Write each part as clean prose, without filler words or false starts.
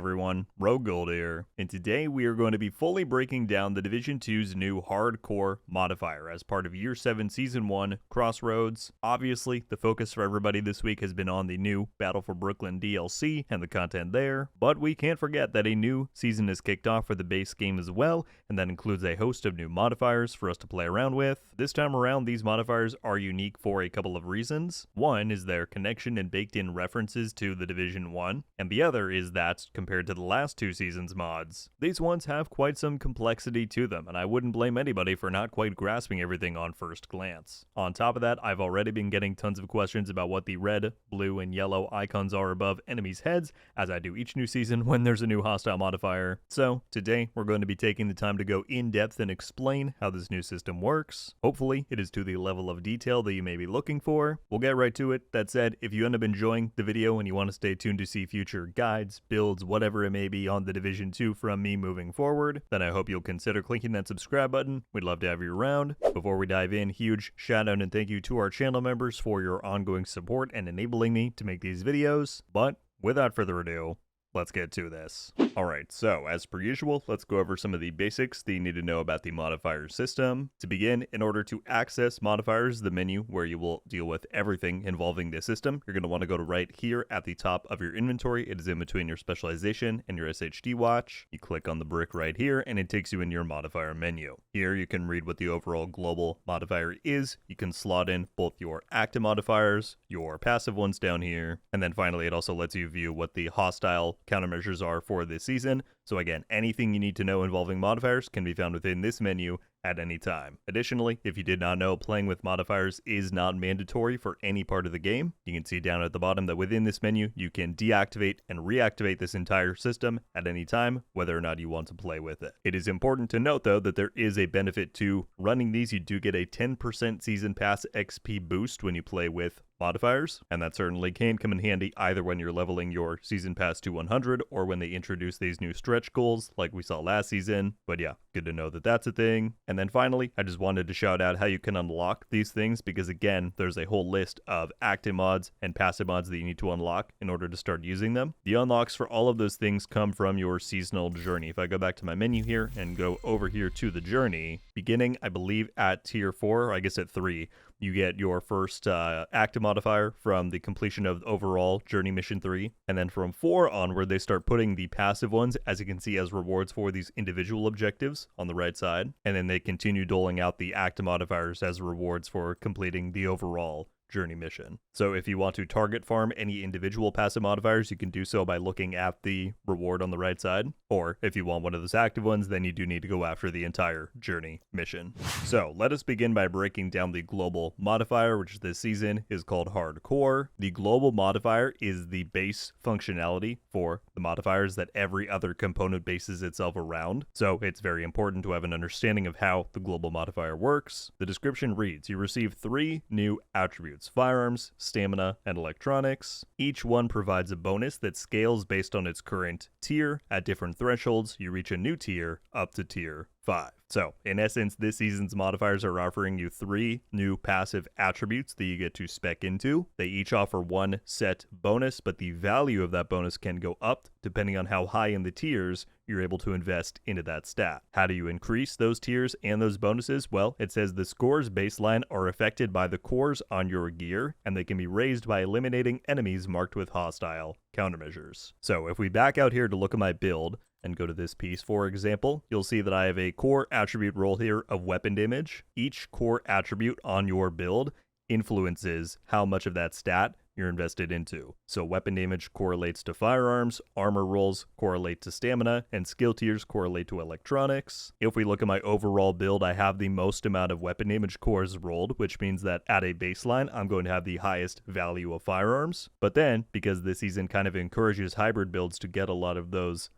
everyone, RogueGold here, and today we are going to be fully breaking down the Division 2's new hardcore modifier as part of Year 7 Season 1 Crossroads. Obviously, the focus for everybody this week has been on the new Battle for Brooklyn DLC and the content there, but we can't forget that a new season is kicked off for the base game as well, and that includes a host of new modifiers for us to play around with. This time around, these modifiers are unique for a couple of reasons. One is their connection and baked-in references to the Division 1, and the other is that, compared to the last two seasons' mods, these ones have quite some complexity to them, and I wouldn't blame anybody for not quite grasping everything on first glance. On top of that, I've already been getting tons of questions about what the red, blue, and yellow icons are above enemies' heads, as I do each new season when there's a new hostile modifier. So, today, we're going to be taking the time to go in-depth and explain how this new system works. Hopefully, it is to the level of detail that you may be looking for. We'll get right to it. That said, if you end up enjoying the video and you want to stay tuned to see future guides, builds, whatever it may be on the Division 2 from me moving forward, then I hope you'll consider clicking that subscribe button. We'd love to have you around. Before we dive in, huge shout out and thank you to our channel members for your ongoing support and enabling me to make these videos. But without further ado, let's get to this. Alright, so as per usual, let's go over some of the basics that you need to know about the modifier system. To begin, in order to access modifiers, the menu where you will deal with everything involving the system, you're going to want to go to right here at the top of your inventory. It is in between your specialization and your SHD watch. You click on the brick right here and it takes you in your modifier menu. Here you can read what the overall global modifier is. You can slot in both your active modifiers, your passive ones down here, and then finally it also lets you view what the hostile countermeasures are for this season. So again, anything you need to know involving modifiers can be found within this menu at any time. Additionally, if you did not know, playing with modifiers is not mandatory for any part of the game. You can see down at the bottom that within this menu, you can deactivate and reactivate this entire system at any time, whether or not you want to play with it. It is important to note though that there is a benefit to running these. You do get a 10% Season Pass XP boost when you play with modifiers, and that certainly can come in handy either when you're leveling your Season Pass to 100 or when they introduce these new stretch goals like we saw last season. But yeah, good to know that that's a thing. And then finally, I just wanted to shout out how you can unlock these things, because again, there's a whole list of active mods and passive mods that you need to unlock in order to start using them. The unlocks for all of those things come from your seasonal journey. If I go back to my menu here and go over here to the journey, beginning, I believe, at tier 4, or I guess at 3, you get your first active modifier from the completion of overall Journey Mission 3. And then from 4 onward, they start putting the passive ones, as you can see, as rewards for these individual objectives on the right side. And then they continue doling out the active modifiers as rewards for completing the overall journey mission. So if you want to target farm any individual passive modifiers, you can do so by looking at the reward on the right side. Or if you want one of those active ones, then you do need to go after the entire journey mission. So let us begin by breaking down the global modifier, which this season is called Hardcore. The global modifier is the base functionality for the modifiers that every other component bases itself around. So it's very important to have an understanding of how the global modifier works. The description reads, you receive 3 new attributes: firearms, stamina, and electronics. Each one provides a bonus that scales based on its current tier. At different thresholds, you reach a new tier up to tier 5. So, in essence, this season's modifiers are offering you 3 new passive attributes that you get to spec into. They each offer one set bonus, but the value of that bonus can go up depending on how high in the tiers you're able to invest into that stat. How do you increase those tiers and those bonuses? Well, it says the scores baseline are affected by the cores on your gear, and they can be raised by eliminating enemies marked with hostile countermeasures. So, if we back out here to look at my build, and go to this piece, for example, you'll see that I have a core attribute roll here of weapon damage. Each core attribute on your build influences how much of that stat you're invested into. So weapon damage correlates to firearms, armor rolls correlate to stamina, and skill tiers correlate to electronics. If we look at my overall build, I have the most amount of weapon damage cores rolled, which means that at a baseline, I'm going to have the highest value of firearms. But then, because this season kind of encourages hybrid builds to get a lot of those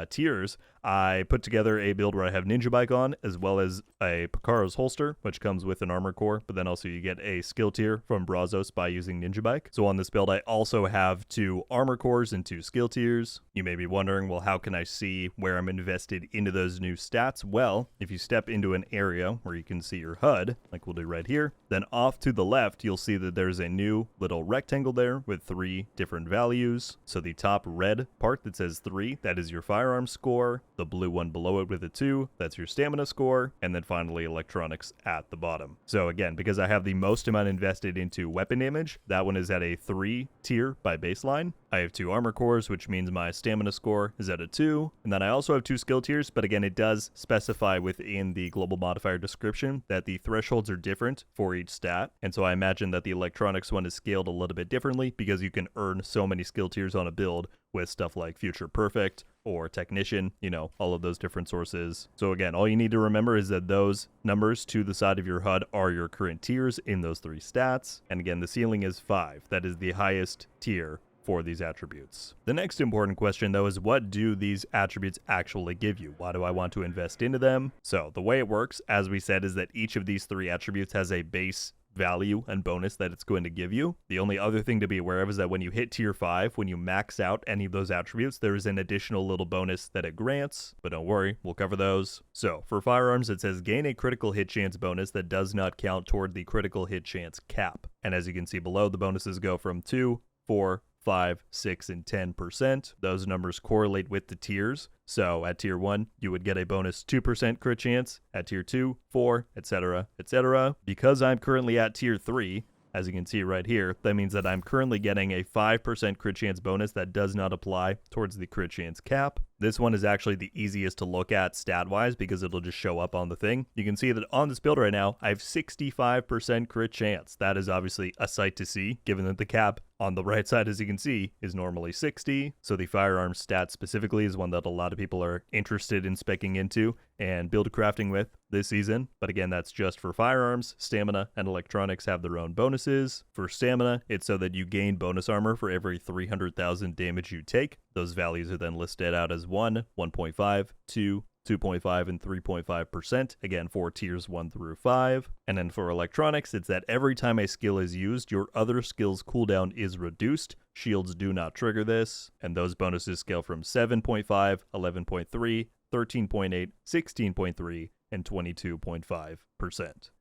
tiers, I put together a build where I have Ninja Bike on, as well as a Patrikios holster, which comes with an armor core, but then also you get a skill tier from Brazos by using Ninja Bike. So on this build, I also have 2 armor cores and 2 skill tiers. You may be wondering, well, how can I see where I'm invested into those new stats? Well, if you step into an area where you can see your HUD, like we'll do right here, then off to the left, you'll see that there's a new little rectangle there with 3 different values. So the top red part that says 3, that is your firearm score. The blue one below it with a 2, that's your stamina score, and then finally electronics at the bottom. So again, because I have the most amount invested into weapon damage, that one is at a 3 tier by baseline. I have 2 armor cores, which means my stamina score is at a 2, and then I also have 2 skill tiers, but again, it does specify within the global modifier description that the thresholds are different for each stat, and so I imagine that the electronics one is scaled a little bit differently because you can earn so many skill tiers on a build with stuff like Future Perfect or Technician, you know, all of those different sources. So again, all you need to remember is that those numbers to the side of your HUD are your current tiers in those 3 stats. And again, the ceiling is 5. That is the highest tier for these attributes. The next important question though is, what do these attributes actually give you? Why do I want to invest into them? So the way it works, as we said, is that each of these 3 attributes has a base value and bonus that it's going to give you. The only other thing to be aware of is that when you hit tier 5, when you max out any of those attributes, there is an additional little bonus that it grants, but don't worry, we'll cover those. So for firearms, it says gain a critical hit chance bonus that does not count toward the critical hit chance cap. And as you can see below, the bonuses go from 2, 4, 5, 6, and 10%. Those numbers correlate with the tiers. So at tier 1, you would get a bonus 2% crit chance. At tier 2, 4, etc., etc. Because I'm currently at tier 3, as you can see right here, that means that I'm currently getting a 5% crit chance bonus that does not apply towards the crit chance cap. This one is actually the easiest to look at stat-wise because it'll just show up on the thing. You can see that on this build right now, I have 65% crit chance. That is obviously a sight to see, given that the cap on the right side, as you can see, is normally 60. So the firearm stat specifically is one that a lot of people are interested in speccing into and build crafting with this season. But again, that's just for firearms. Stamina and electronics have their own bonuses. For stamina, it's so that you gain bonus armor for every 300,000 damage you take. Those values are then listed out as 1, 1.5, 2, 2.5, and 3.5%, again for tiers 1 through 5. And then for electronics, it's that every time a skill is used, your other skill's cooldown is reduced. Shields do not trigger this, and those bonuses scale from 7.5, 11.3, 13.8, 16.3, and 22.5%.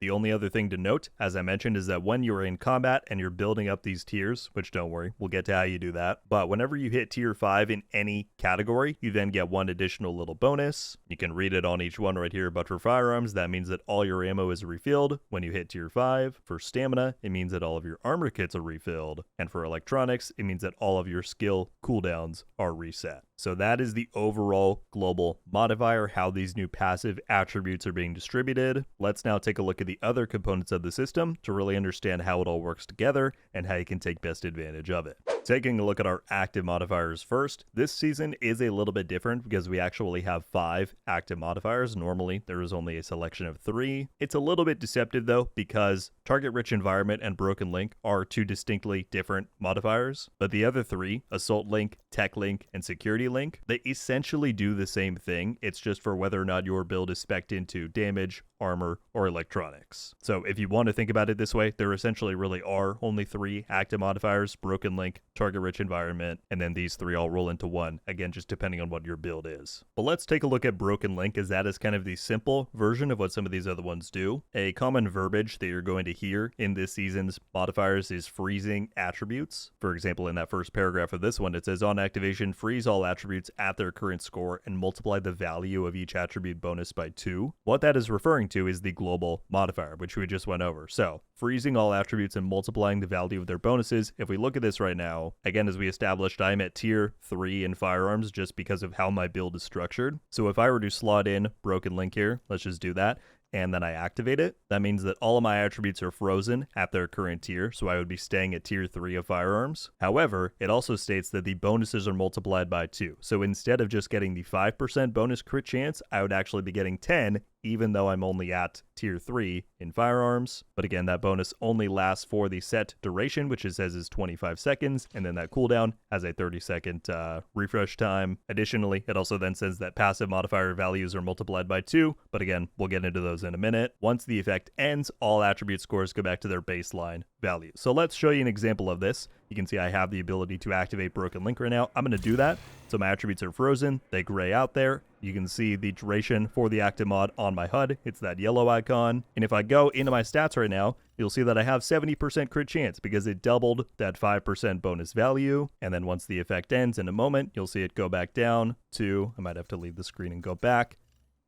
The only other thing to note, as I mentioned, is that when you're in combat and you're building up these tiers, which don't worry, we'll get to how you do that, but whenever you hit tier 5 in any category, you then get one additional little bonus. You can read it on each one right here, but for firearms, that means that all your ammo is refilled when you hit tier 5. For stamina, it means that all of your armor kits are refilled. And for electronics, it means that all of your skill cooldowns are reset. So that is the overall global modifier, how these new passive attributes are being distributed. Let's now take a look at the other components of the system to really understand how it all works together and how you can take best advantage of it. Taking a look at our active modifiers first, this season is a little bit different because we actually have 5 active modifiers. Normally, there is only a selection of 3. It's a little bit deceptive though, because Target-Rich Environment and Broken Link are 2 distinctly different modifiers, but the other 3, Assault Link, Tech Link, and Security Link, they essentially do the same thing. It's just for whether or not your build is spec'd into damage, armor, or electronics. So if you want to think about it this way, there essentially really are only 3 active modifiers: Broken Link, Target-Rich Environment, and then these 3 all roll into one, again, just depending on what your build is. But let's take a look at Broken Link, as that is kind of the simple version of what some of these other ones do. A common verbiage that you're going to hear in this season's modifiers is freezing attributes. For example, in that first paragraph of this one, it says on activation, freeze all attributes at their current score and multiply the value of each attribute bonus by 2. What that is referring to is the global modifier, which we just went over. So freezing all attributes and multiplying the value of their bonuses. If we look at this right now, again, as we established, I'm at tier 3 in firearms just because of how my build is structured. So if I were to slot in Broken Link here, let's just do that, and then I activate it, that means that all of my attributes are frozen at their current tier, so I would be staying at tier 3 of firearms. However, it also states that the bonuses are multiplied by 2. So instead of just getting the 5% bonus crit chance, I would actually be getting 10 even though I'm only at tier 3 in firearms. But again, that bonus only lasts for the set duration, which it says is 25 seconds, and then that cooldown has a 30-second refresh time. Additionally, it also then says that passive modifier values are multiplied by 2, but again, we'll get into those in a minute. Once the effect ends, all attribute scores go back to their baseline value. So let's show you an example of this. You can see I have the ability to activate Broken Link right now. I'm going to do that. So my attributes are frozen. They gray out there. You can see the duration for the active mod on my HUD. It's that yellow icon. And if I go into my stats right now, you'll see that I have 70% crit chance because it doubled that 5% bonus value. And then once the effect ends in a moment, you'll see it go back down to, I might have to leave the screen and go back.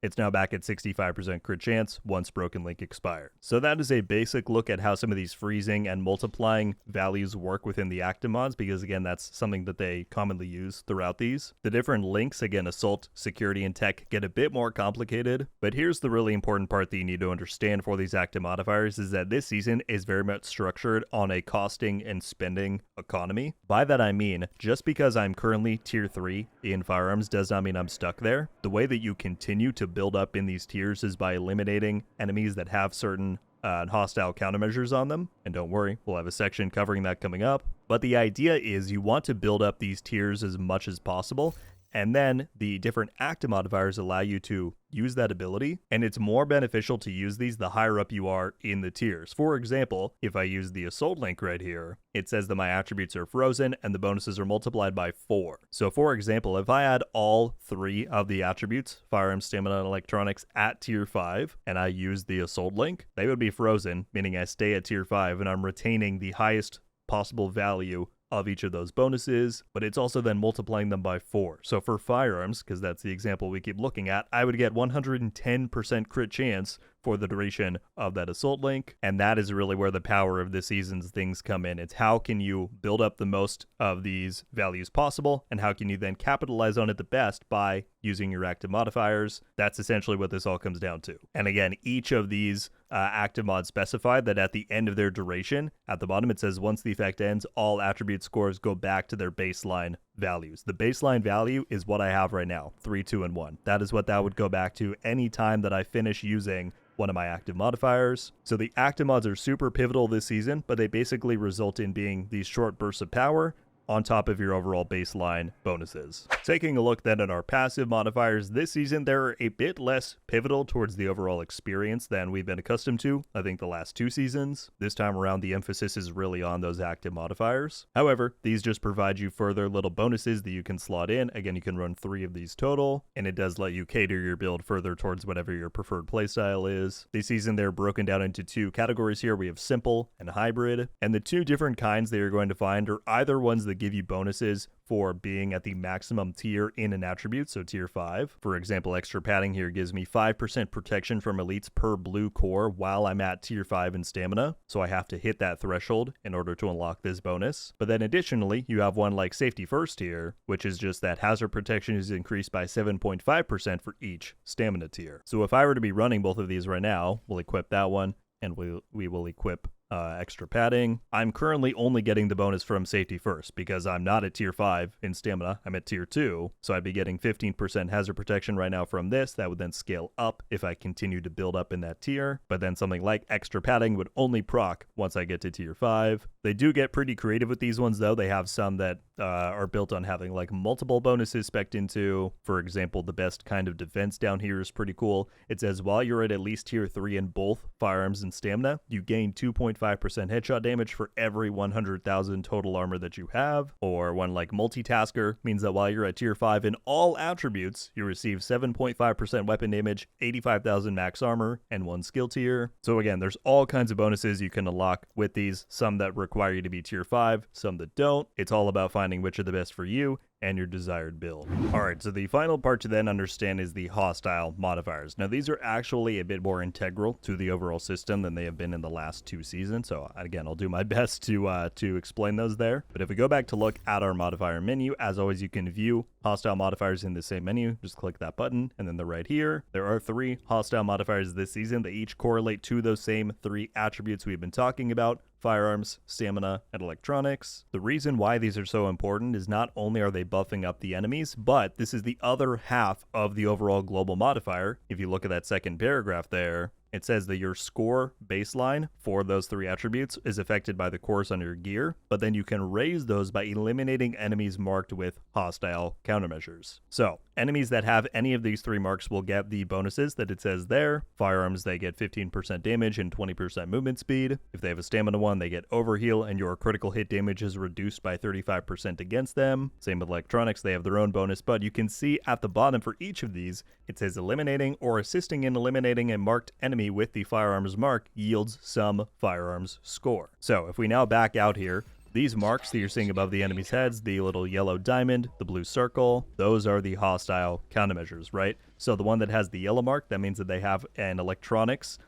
It's now back at 65% crit chance once Broken Link expired. So that is a basic look at how some of these freezing and multiplying values work within the active mods, because again, that's something that they commonly use throughout these. The different links, again, assault, security, and tech get a bit more complicated, but here's the really important part that you need to understand for these active modifiers is that this season is very much structured on a costing and spending economy. By that I mean, just because I'm currently tier 3 in firearms does not mean I'm stuck there. The way that you continue to build up in these tiers is by eliminating enemies that have certain hostile countermeasures on them. And don't worry, we'll have a section covering that coming up. But the idea is you want to build up these tiers as much as possible, and then the different active modifiers allow you to use that ability, and it's more beneficial to use these the higher up you are in the tiers. For example, if I use the assault link right here, it says that my attributes are frozen and the bonuses are multiplied by 4. So for example, if I add all 3 of the attributes, firearm, stamina, and electronics at tier 5, and I use the assault link, they would be frozen, meaning I stay at tier 5 and I'm retaining the highest possible value of each of those bonuses, but it's also then multiplying them by 4. So for firearms, because that's the example we keep looking at, I would get 110% crit chance for the duration of that assault link, and that is really where the power of this season's things come in. It's how can you build up the most of these values possible, and how can you then capitalize on it the best by using your active modifiers. That's essentially what this all comes down to. And again, each of these active mods specify that at the end of their duration, at the bottom it says once the effect ends, all attribute scores go back to their baseline values. The baseline value is what I have right now, 3, 2, and 1. That is what that would go back to any time that I finish using one of my active modifiers. So the active mods are super pivotal this season, but they basically result in being these short bursts of power on top of your overall baseline bonuses. Taking a look then at our passive modifiers this season, they're a bit less pivotal towards the overall experience than we've been accustomed to, I think, the last 2 seasons. This time around, the emphasis is really on those active modifiers. However, these just provide you further little bonuses that you can slot in. Again, you can run 3 of these total, and it does let you cater your build further towards whatever your preferred playstyle is. This season, they're broken down into 2 categories here. We have simple and hybrid, and the 2 different kinds that you're going to find are either ones that give you bonuses for being at the maximum tier in an attribute, so tier 5. For example, extra padding here gives me 5% protection from elites per blue core while I'm at tier 5 in stamina, so I have to hit that threshold in order to unlock this bonus. But then additionally, you have one like safety first tier, which is just that hazard protection is increased by 7.5% for each stamina tier. So if I were to be running both of these right now, we'll equip that one, and we will equip extra padding. I'm currently only getting the bonus from safety first because I'm not at tier 5 in stamina. I'm at tier 2, so I'd be getting 15% hazard protection right now from this. That would then scale up if I continue to build up in that tier, but then something like extra padding would only proc once I get to tier 5. They do get pretty creative with these ones though. They have some that are built on having like multiple bonuses spec'd into. For example, the best kind of defense down here is pretty cool. It says while you're at least tier 3 in both firearms and stamina, you gain 2.5% headshot damage for every 100,000 total armor that you have. Or one like multitasker means that while you're at tier 5 in all attributes, you receive 7.5% weapon damage, 85,000 max armor, and 1 skill tier. So again, there's all kinds of bonuses you can unlock with these, some that require you to be tier 5, some that don't. It's all about finding which are the best for you and your desired build. Alright, so the final part to then understand is the hostile modifiers. Now these are actually a bit more integral to the overall system than they have been in the last 2 seasons, so again, I'll do my best to explain those there. But if we go back to look at our modifier menu, as always, you can view hostile modifiers in the same menu. Just click that button, and then they're right here. There are 3 hostile modifiers this season. They each correlate to those same 3 attributes we've been talking about. firearms, stamina, and electronics. The reason why these are so important is not only are they buffing up the enemies, but this is the other half of the overall global modifier. If you look at that second paragraph there, it says that your score baseline for those 3 attributes is affected by the cores on your gear, but then you can raise those by eliminating enemies marked with hostile countermeasures. So, enemies that have any of these 3 marks will get the bonuses that it says there. Firearms, they get 15% damage and 20% movement speed. If they have a stamina one, they get overheal, and your critical hit damage is reduced by 35% against them. Same with electronics, they have their own bonus, but you can see at the bottom for each of these, it says eliminating or assisting in eliminating a marked enemy with the firearms mark yields some firearms score. So if we now back out here, these marks that you're seeing above the enemy's heads, the little yellow diamond, the blue circle, those are the hostile countermeasures, right? So the one that has the yellow mark, that means that they have an electronics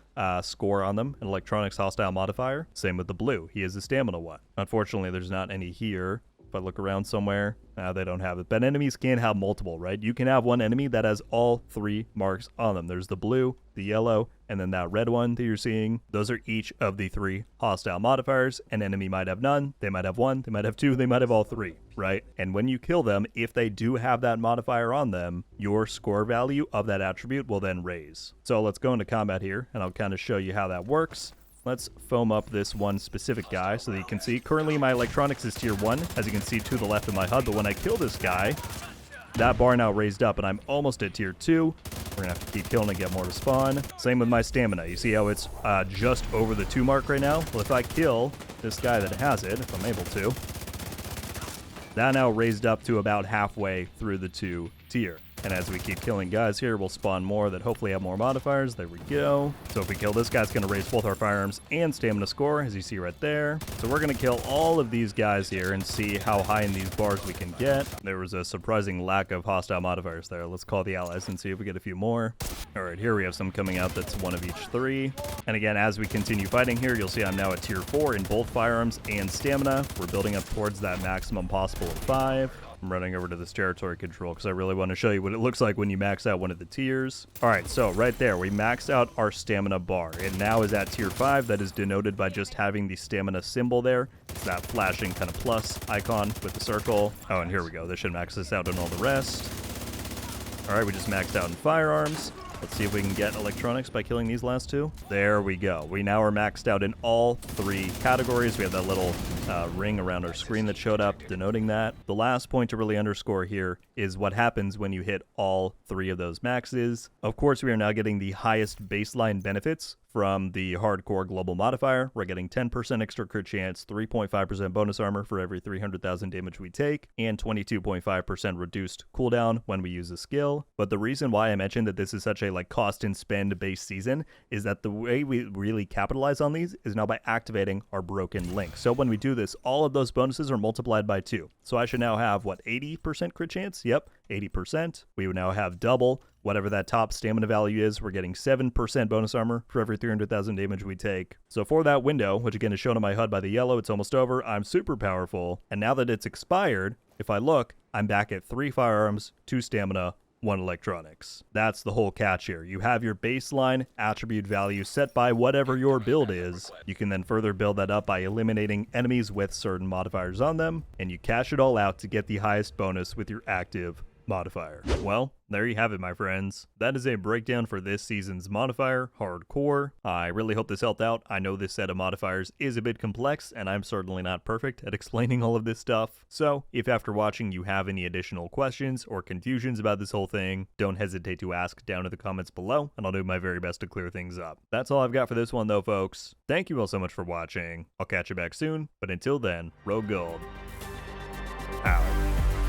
score on them, an electronics hostile modifier. Same with the blue, he has a stamina one. Unfortunately, there's not any here. If I look around somewhere, they don't have it. But enemies can have multiple, right? You can have one enemy that has all 3 marks on them. There's the blue, the yellow, and then that red one that you're seeing. Those are each of the 3 hostile modifiers. An enemy might have none, they might have 1, they might have 2, they might have all 3, right? And when you kill them, if they do have that modifier on them, your score value of that attribute will then raise. So let's go into combat here, and I'll kind of show you how that works. Let's foam up this one specific guy so that you can see. Currently, my electronics is tier 1, as you can see to the left of my HUD. But when I kill this guy, that bar now raised up, and I'm almost at tier 2. We're going to have to keep killing and get more to spawn. Same with my stamina. You see how it's just over the 2 mark right now? Well, if I kill this guy that has it, if I'm able to, that now raised up to about halfway through the 2 tier. And as we keep killing guys here, we'll spawn more that hopefully have more modifiers. There we go. So if we kill this guy, it's going to raise both our firearms and stamina score, as you see right there. So we're going to kill all of these guys here and see how high in these bars we can get. There was a surprising lack of hostile modifiers there. Let's call the allies and see if we get a few more. All right, here we have some coming out that's one of each 3. And again, as we continue fighting here, you'll see I'm now at tier 4 in both firearms and stamina. We're building up towards that maximum possible of 5. I'm running over to this territory control because I really want to show you what it looks like when you max out one of the tiers. All right, so right there, we maxed out our stamina bar. It now is at tier 5. That is denoted by just having the stamina symbol there. It's that flashing kind of plus icon with the circle. Oh, and here we go. This should max us out on all the rest. All right, we just maxed out in firearms. Let's see if we can get electronics by killing these last 2. There we go. We now are maxed out in all 3 categories. We have that little ring around our screen that showed up denoting that. The last point to really underscore here is what happens when you hit all 3 of those maxes. Of course, we are now getting the highest baseline benefits from the hardcore global modifier. We're getting 10% extra crit chance, 3.5% bonus armor for every 300,000 damage we take, and 22.5% reduced cooldown when we use a skill. But the reason why I mentioned that this is such a cost and spend based season is that the way we really capitalize on these is now by activating our broken link. So when we do this, all of those bonuses are multiplied by 2. So I should now have, what, 80% crit chance? Yep, 80%. We would now have double whatever that top stamina value is. We're getting 7% bonus armor for every 300,000 damage we take. So for that window, which again is shown on my HUD by the yellow, it's almost over. I'm super powerful. And now that it's expired, if I look, I'm back at 3 firearms, 2 stamina, 1 electronics. That's the whole catch here. You have your baseline attribute value set by whatever your build is. You can then further build that up by eliminating enemies with certain modifiers on them, and you cash it all out to get the highest bonus with your active modifier. Well, there you have it, my friends. That is a breakdown for this season's modifier, Hardcore. I really hope this helped out. I know this set of modifiers is a bit complex, and I'm certainly not perfect at explaining all of this stuff. So, if after watching you have any additional questions or confusions about this whole thing, don't hesitate to ask down in the comments below, and I'll do my very best to clear things up. That's all I've got for this one though, folks. Thank you all so much for watching. I'll catch you back soon, but until then, RogueGold out.